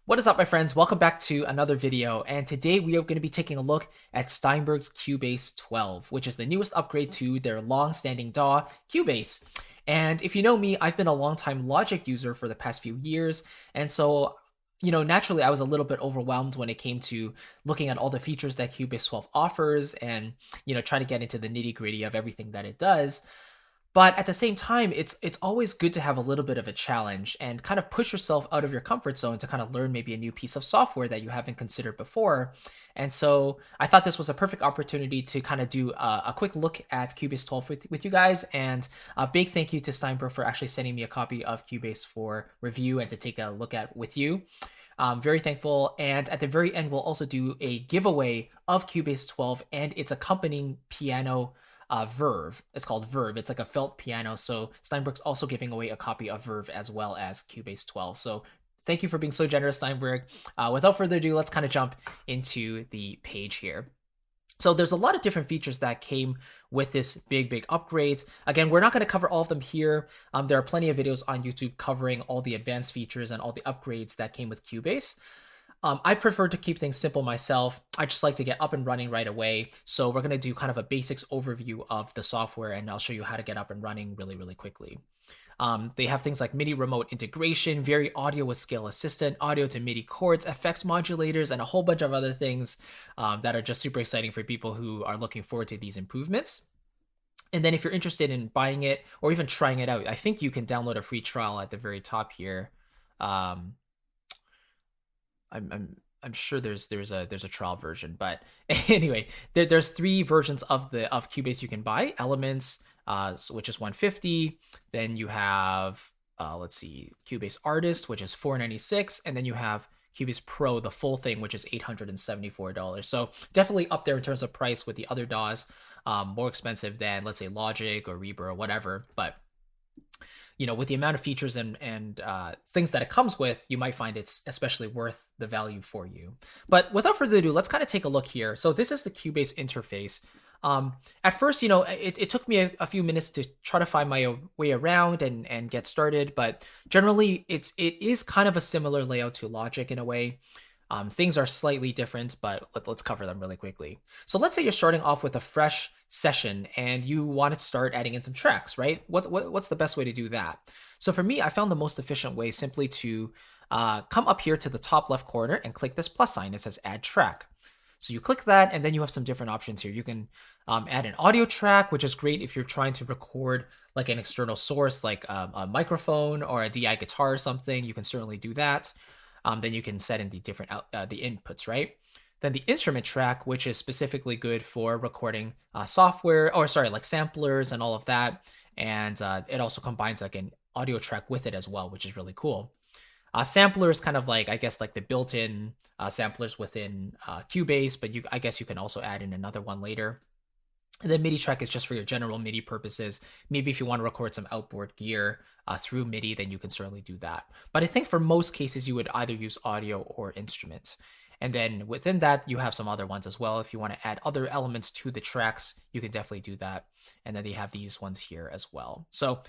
What is up, my friends? Welcome back to another video, and today we are going to be taking a look at Steinberg's Cubase 12, which is the newest upgrade to their long-standing DAW, Cubase. And if you know me, I've been a long-time Logic user for the past few years, and so naturally I was a little bit overwhelmed when it came to looking at all the features that Cubase 12 offers and, try to get into the nitty-gritty of everything that it does. But at the same time, it's always good to have a little bit of a challenge and kind of push yourself out of your comfort zone to kind of learn maybe a new piece of software that you haven't considered before. And so I thought this was a perfect opportunity to kind of do a quick look at Cubase 12 with you guys. And a big thank you to Steinberg for actually sending me a copy of Cubase for review and to take a look at with you. Very thankful. And at the very end, we'll also do a giveaway of Cubase 12 and its accompanying piano Verve. It's called Verve. It's like a felt piano. So Steinberg's also giving away a copy of Verve as well as Cubase 12. So thank you for being so generous, Steinberg. Without further ado, let's kind of jump into the page here. So there's a lot of different features that came with this big upgrade. Again, we're not going to cover all of them here. There are plenty of videos on YouTube covering all the advanced features and all the upgrades that came with Cubase. I prefer to keep things simple myself. I just like to get up and running right away. So we're going to do kind of a basics overview of the software, and I'll show you how to get up and running really quickly. They have things like MIDI remote integration, Very Audio with Scale Assistant, audio to MIDI chords, effects modulators, and a whole bunch of other things that are just super exciting for people who are looking forward to these improvements. And then if you're interested in buying it or even trying it out, I think you can download a free trial at the very top here. I'm sure there's a trial version, but anyway, there's three versions of Cubase you can buy. Elements, which is $150. Then you have let's see, Cubase Artist, which is $496, and then you have Cubase Pro, the full thing, which is $874. So definitely up there in terms of price with the other DAWs. More expensive than, let's say, Logic or Reaper or whatever, but with the amount of features and things that it comes with, you might find it's especially worth the value for you. But without further ado, let's kind of take a look here. So this is the Cubase interface. At first, it took me a few minutes to try to find my way around and get started, but generally it is kind of a similar layout to Logic in a way. Things are slightly different, but let's cover them really quickly. So let's say you're starting off with a fresh session and you want to start adding in some tracks, right? What's the best way to do that? So for me, I found the most efficient way simply to come up here to the top left corner and click this plus sign. It says Add Track. So you click that, and then you have some different options here. You can add an audio track, which is great if you're trying to record like an external source, like a microphone or a DI guitar or something. You can certainly do that. Then you can set in the different the inputs, right? Then the instrument track, which is specifically good for recording software, or sorry, like samplers and all of that. And it also combines like an audio track with it as well, which is really cool. Sampler is kind of like, I guess, like the built-in samplers within Cubase, but I guess you can also add in another one later. And then MIDI track is just for your general MIDI purposes. Maybe if you want to record some outboard gear through MIDI, then you can certainly do that. But I think for most cases, you would either use audio or instrument. And then within that, you have some other ones as well. If you want to add other elements to the tracks, you can definitely do that. And then they have these ones here as well. So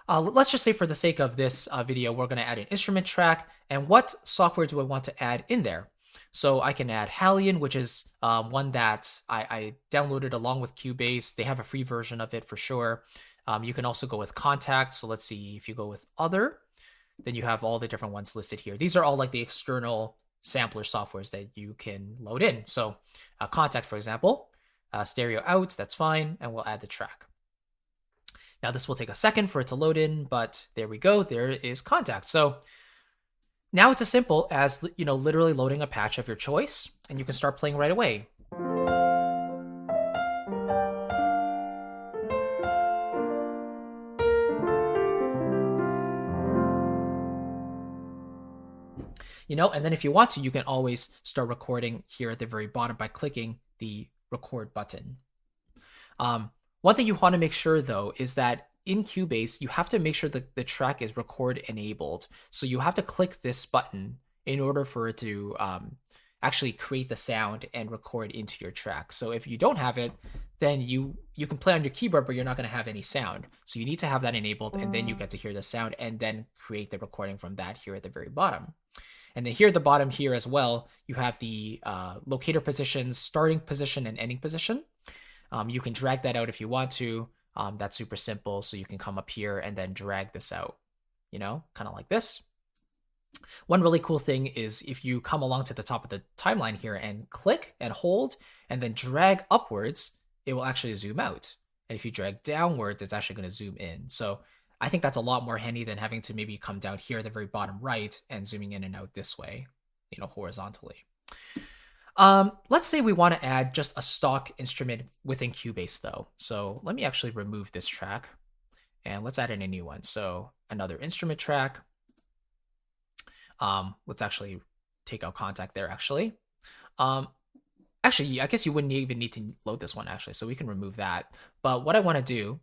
let's just say for the sake of this video, we're going to add an instrument track. And what software do I want to add in there? So I can add Halion, which is one that I downloaded along with Cubase. They have a free version of it for sure. You can also go with Contact. So let's see, if you go with Other, then you have all the different ones listed here. These are all like the external sampler softwares that you can load in. So Contact, for example, stereo out, that's fine. And we'll add the track. Now this will take a second for it to load in, but there we go. There is Contact. So now it's as simple as, literally loading a patch of your choice, and you can start playing right away. And then if you want to, you can always start recording here at the very bottom by clicking the record button. One thing you want to make sure, though, is that in Cubase, you have to make sure that the track is record enabled. So you have to click this button in order for it to actually create the sound and record into your track. So if you don't have it, then you can play on your keyboard, but you're not going to have any sound. So you need to have that enabled, and then you get to hear the sound and then create the recording from that here at the very bottom. And then here at the bottom here as well, you have the locator positions, starting position and ending position. You can drag that out if you want to. That's super simple. So you can come up here and then drag this out, kind of like this. One really cool thing is if you come along to the top of the timeline here and click and hold and then drag upwards, it will actually zoom out. And if you drag downwards, it's actually going to zoom in. So I think that's a lot more handy than having to maybe come down here at the very bottom right and zooming in and out this way, horizontally. Let's say we want to add just a stock instrument within Cubase though. So let me actually remove this track and let's add in a new one. So another instrument track. Let's actually take out contact there actually. Actually, I guess you wouldn't even need to load this one actually, so we can remove that. But what I want to do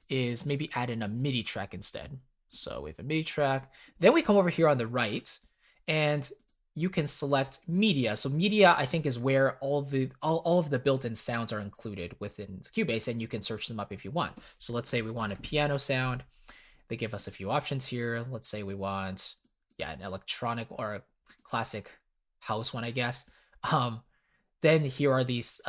is maybe add in a MIDI track instead. So we have a MIDI track. Then we come over here on the right and you can select media. So media, I think, is where all of the built-in sounds are included within Cubase, and you can search them up if you want. So let's say we want a piano sound. They give us a few options here. Let's say we want, an electronic or a classic house one, I guess. Then here are these,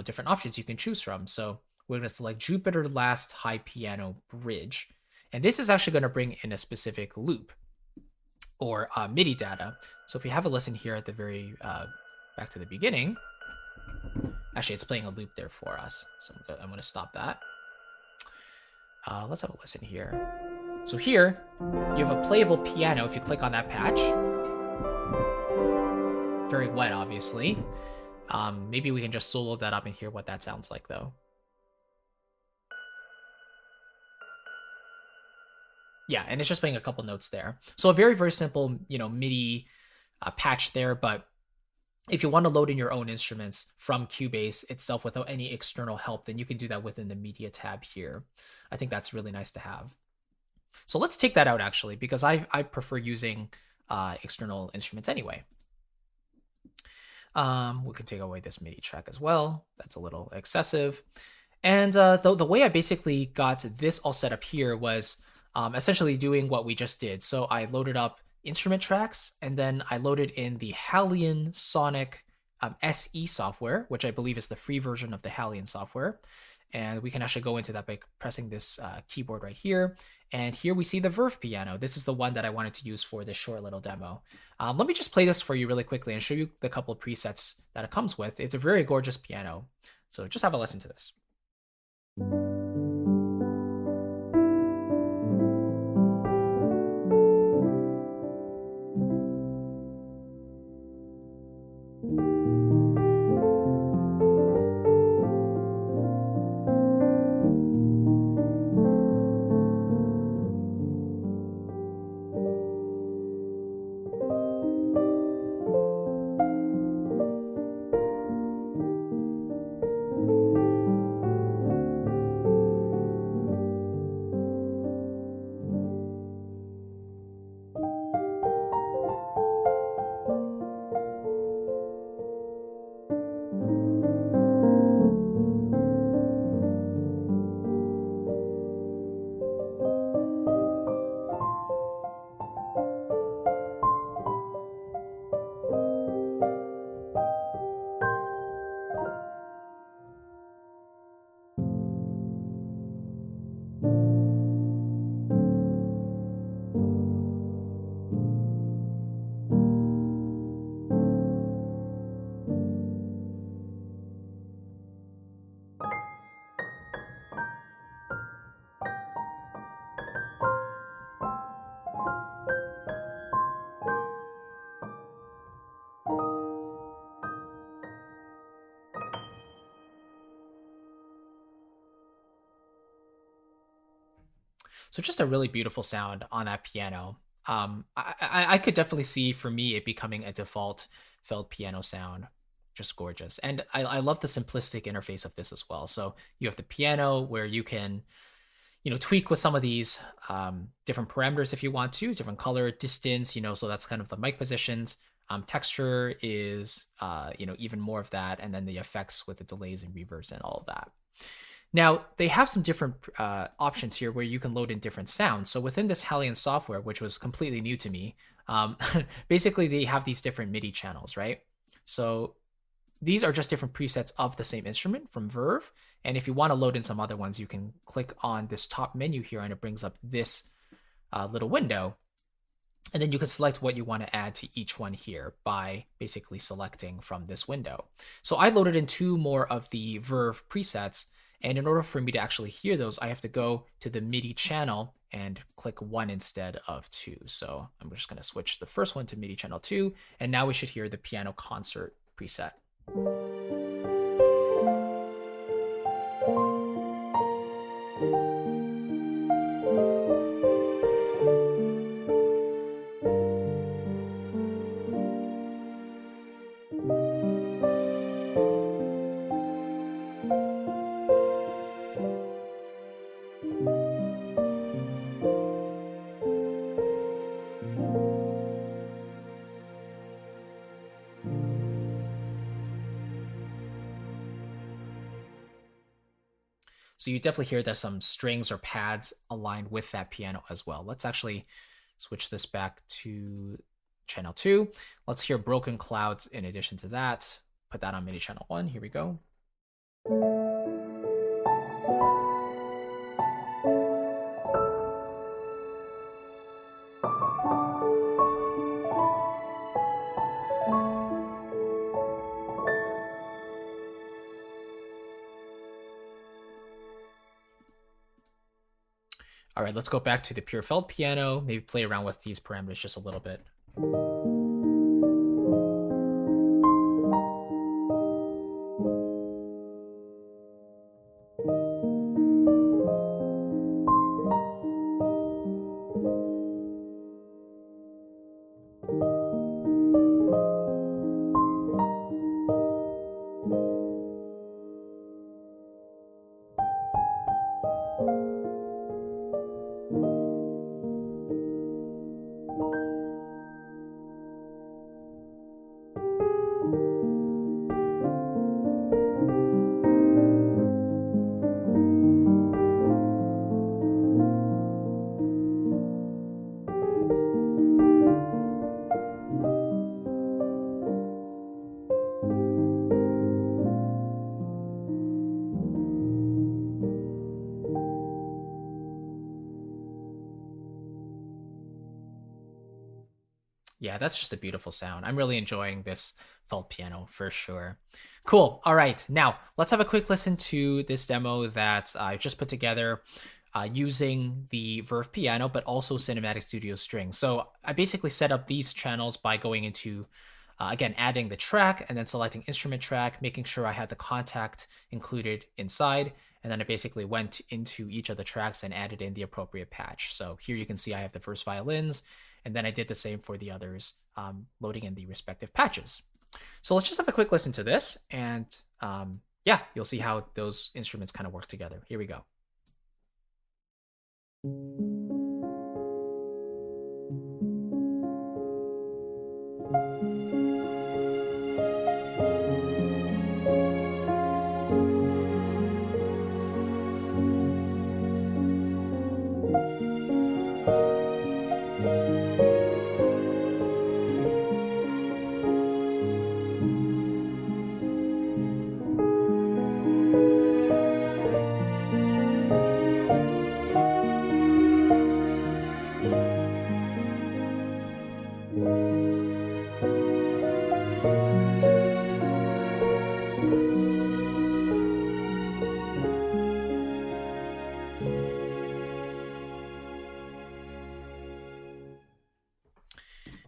different options you can choose from. So we're going to select Jupiter Last High Piano Bridge. And this is actually going to bring in a specific loop or MIDI data. So if we have a listen here at the very, back to the beginning, actually it's playing a loop there for us. So I'm going to stop that. Let's have a listen here. So here you have a playable piano if you click on that patch. Very wet, obviously. Maybe we can just solo that up and hear what that sounds like though. Yeah, and it's just playing a couple notes there. So a very, very simple, MIDI patch there. But if you want to load in your own instruments from Cubase itself without any external help, then you can do that within the Media tab here. I think that's really nice to have. So let's take that out actually, because I prefer using external instruments anyway. We can take away this MIDI track as well. That's a little excessive. And the way I basically got this all set up here was essentially doing what we just did. So I loaded up instrument tracks, and then I loaded in the Halion Sonic SE software, which I believe is the free version of the Halion software. And we can actually go into that by pressing this keyboard right here. And here we see the Verve piano. This is the one that I wanted to use for this short little demo. Let me just play this for you really quickly and show you the couple of presets that it comes with. It's a very gorgeous piano. So just have a listen to this. So just a really beautiful sound on that piano. I could definitely see for me it becoming a default felt piano sound. Just gorgeous. And I love the simplistic interface of this as well. So you have the piano where you can, tweak with some of these different parameters if you want to, different color, distance, so that's kind of the mic positions. Texture is, even more of that. And then the effects with the delays and reverbs and all of that. Now, they have some different options here where you can load in different sounds. So within this Halion software, which was completely new to me, Um, basically, they have these different MIDI channels, right? So these are just different presets of the same instrument from Verve. And if you want to load in some other ones, you can click on this top menu here and it brings up this little window. And then you can select what you want to add to each one here by basically selecting from this window. So I loaded in 2 more of the Verve presets. And in order for me to actually hear those, I have to go to the MIDI channel and click 1 instead of 2. So I'm just going to switch the first one to MIDI channel 2. And now we should hear the piano concert preset. So you definitely hear there's some strings or pads aligned with that piano as well. Let's actually switch this back to channel 2. Let's hear Broken Clouds in addition to that. Put that on MIDI channel 1. Here we go. All right, let's go back to the pure felt piano, maybe play around with these parameters just a little bit. Yeah, that's just a beautiful sound. I'm really enjoying this felt piano for sure. Cool. All right, now let's have a quick listen to this demo that I just put together using the Verve piano, but also Cinematic Studio Strings. So I basically set up these channels by going into, again, adding the track and then selecting instrument track, making sure I had the contact included inside. And then I basically went into each of the tracks and added in the appropriate patch. So here you can see I have the first violins, and then I did the same for the others, loading in the respective patches. So let's just have a quick listen to this, and yeah, you'll see how those instruments kind of work together. Here we go.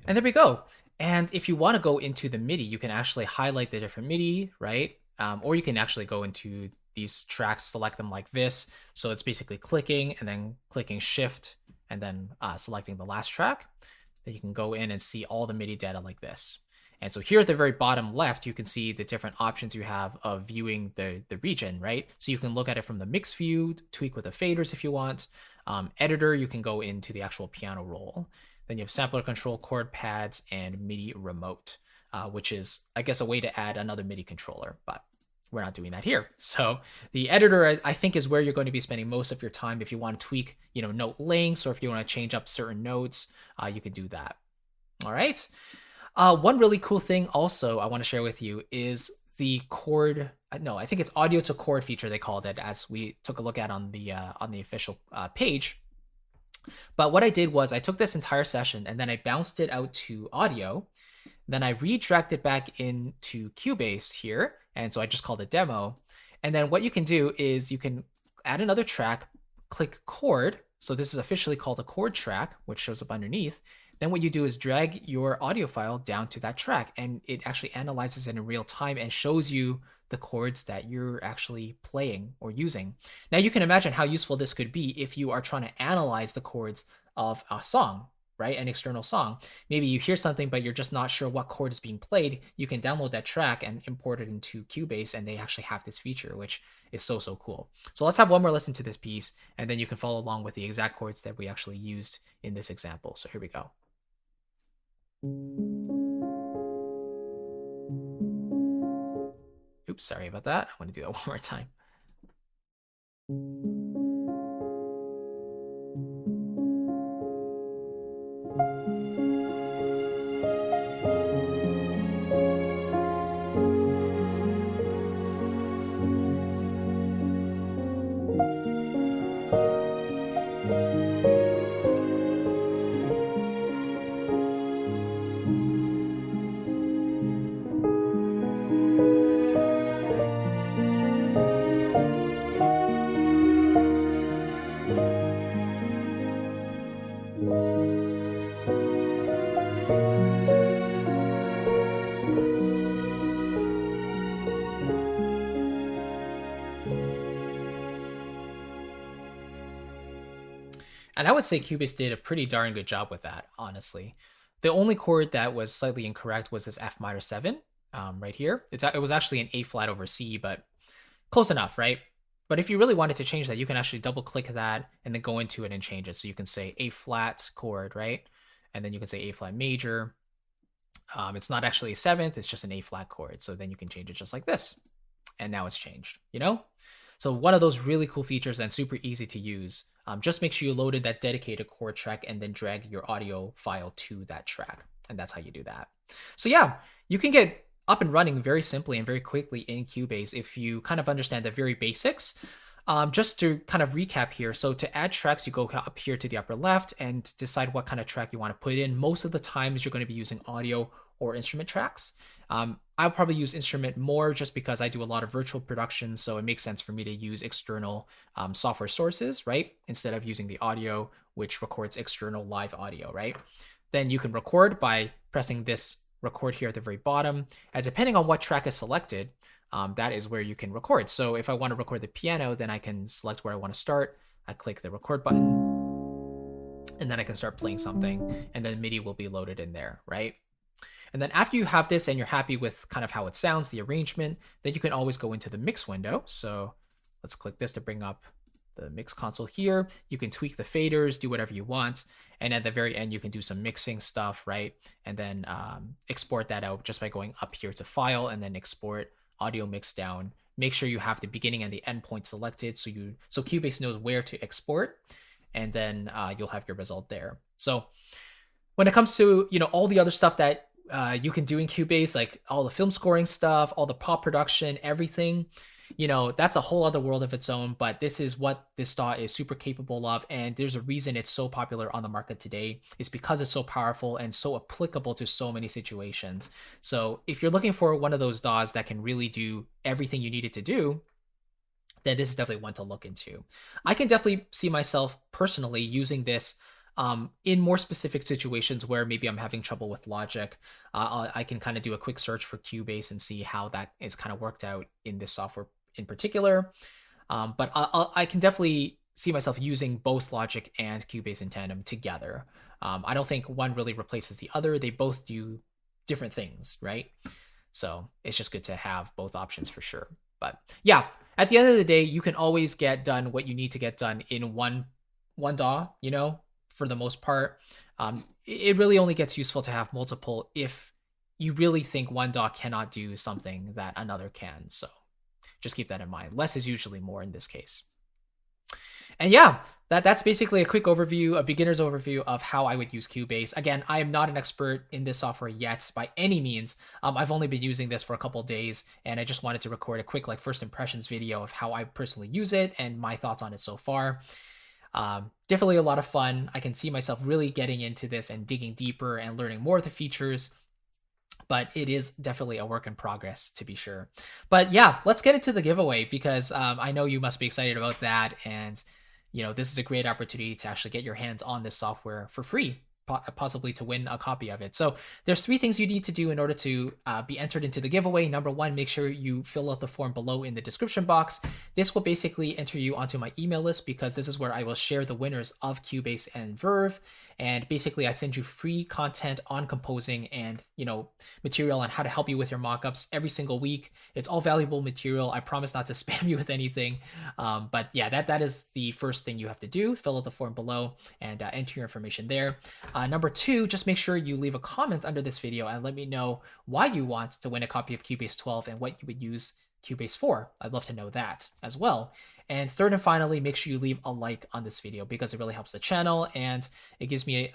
And there we go. And if you want to go into the MIDI, you can actually highlight the different MIDI, right? Or you can actually go into these tracks, select them like this. So it's basically clicking and then clicking shift and then selecting the last track. Then you can go in and see all the MIDI data like this. And so here at the very bottom left, you can see the different options you have of viewing the region, right? So you can look at it from the mix view, tweak with the faders if you want. Editor, you can go into the actual piano roll. Then you have sampler control, chord pads, and MIDI remote, which is, I guess, a way to add another MIDI controller, but we're not doing that here. So the editor, I think, is where you're going to be spending most of your time. If you want to tweak, note lengths, or if you want to change up certain notes, you can do that. All right. One really cool thing also I want to share with you is the chord. No, I think it's audio to chord feature they called it, as we took a look at on the official page. But what I did was I took this entire session and then I bounced it out to audio. Then I redragged it back into Cubase here. And so I just called it demo. And then what you can do is you can add another track, click chord. So this is officially called a chord track, which shows up underneath. Then what you do is drag your audio file down to that track, and it actually analyzes it in real time and shows you the chords that you're actually playing or using. Now you can imagine how useful this could be if you are trying to analyze the chords of a song, right? An external song. Maybe you hear something, but you're just not sure what chord is being played. You can download that track and import it into Cubase, and they actually have this feature, which is so, so cool. So let's have one more listen to this piece, and then you can follow along with the exact chords that we actually used in this example. So here we go. Oops, sorry about that. I want to do that one more time. And I would say Cubase did a pretty darn good job with that, honestly. The only chord that was slightly incorrect was this F minor 7 right here. It was actually an A flat over C, but close enough, right? But if you really wanted to change that, you can actually double click that and then go into it and change it. So you can say A flat chord, right? And then you can say A flat major. It's not actually a seventh, it's just an A flat chord. So then you can change it just like this. And now it's changed, you know? So one of those really cool features and super easy to use. Just make sure you loaded that dedicated chord track and then drag your audio file to that track. And that's how you do that. So yeah, you can get up and running very simply and very quickly in Cubase if you kind of understand the very basics. Just to kind of recap here, so to add tracks, you go up here to the upper left and decide what kind of track you want to put in. Most of the times you're going to be using audio or instrument tracks. I'll probably use instrument more just because I do a lot of virtual production, so it makes sense for me to use external software sources, right? Instead of using the audio, which records external live audio, right? Then you can record by pressing this record here at the very bottom. And depending on what track is selected, that is where you can record. So if I want to record the piano, then I can select where I want to start. I click the record button, and then I can start playing something, and then MIDI will be loaded in there, right? And then after you have this and you're happy with kind of how it sounds, the arrangement, then you can always go into the mix window. So let's click this to bring up the mix console here. You can tweak the faders, do whatever you want. And at the very end, you can do some mixing stuff, right? And then export that out just by going up here to File and then Export Audio Mix Down. Make sure you have the beginning and the end point selected so Cubase knows where to export, and then you'll have your result there. So when it comes to all the other stuff that you can do in Cubase, like all the film scoring stuff, all the pop production, everything, that's a whole other world of its own, but this is what this DAW is super capable of. And there's a reason it's so popular on the market today. It's because it's so powerful and so applicable to so many situations. So if you're looking for one of those DAWs that can really do everything you need it to do, then this is definitely one to look into. I can definitely see myself personally using this in more specific situations where maybe I'm having trouble with Logic. I can kind of do a quick search for Cubase and see how that is kind of worked out in this software in particular. But I can definitely see myself using both Logic and Cubase in tandem together. I don't think one really replaces the other. They both do different things, right? So it's just good to have both options for sure. But yeah, at the end of the day, you can always get done what you need to get done in one DAW, for the most part. It really only gets useful to have multiple if you really think one DAW cannot do something that another can. So just keep that in mind. Less is usually more in this case. And yeah, that's basically a quick overview, a beginner's overview of how I would use Cubase. Again, I am not an expert in this software yet by any means. I've only been using this for a couple of days, and I just wanted to record a quick like first impressions video of how I personally use it and my thoughts on it so far. Definitely a lot of fun. I can see myself really getting into this and digging deeper and learning more of the features. But it is definitely a work in progress, to be sure. But yeah, let's get into the giveaway because I know you must be excited about that. And, this is a great opportunity to actually get your hands on this software for free, possibly to win a copy of it. So there's 3 things you need to do in order to be entered into the giveaway. Number 1, make sure you fill out the form below in the description box. This will basically enter you onto my email list because this is where I will share the winners of Cubase and Verve. And basically I send you free content on composing and, material on how to help you with your mockups every single week. It's all valuable material. I promise not to spam you with anything. But yeah, that is the first thing you have to do. Fill out the form below and enter your information there. Number 2, just make sure you leave a comment under this video and let me know why you want to win a copy of Cubase 12 and what you would use Cubase for. I'd love to know that as well. And third and finally, make sure you leave a like on this video because it really helps the channel and it gives me,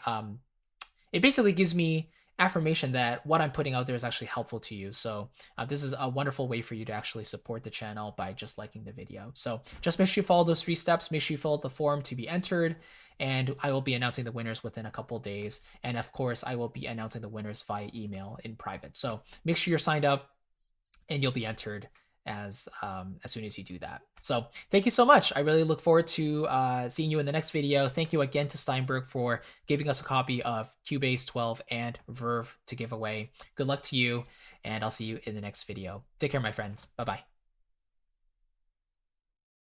it basically gives me affirmation that what I'm putting out there is actually helpful to you. So this is a wonderful way for you to actually support the channel by just liking the video. So just make sure you follow those 3 steps. Make sure you fill out the form to be entered. And I will be announcing the winners within a couple days. And of course, I will be announcing the winners via email in private. So make sure you're signed up and you'll be entered as soon as you do that. So thank you so much. I really look forward to seeing you in the next video. Thank you again to Steinberg for giving us a copy of Cubase 12 and Verve to give away. Good luck to you, and I'll see you in the next video. Take care, my friends. Bye-bye.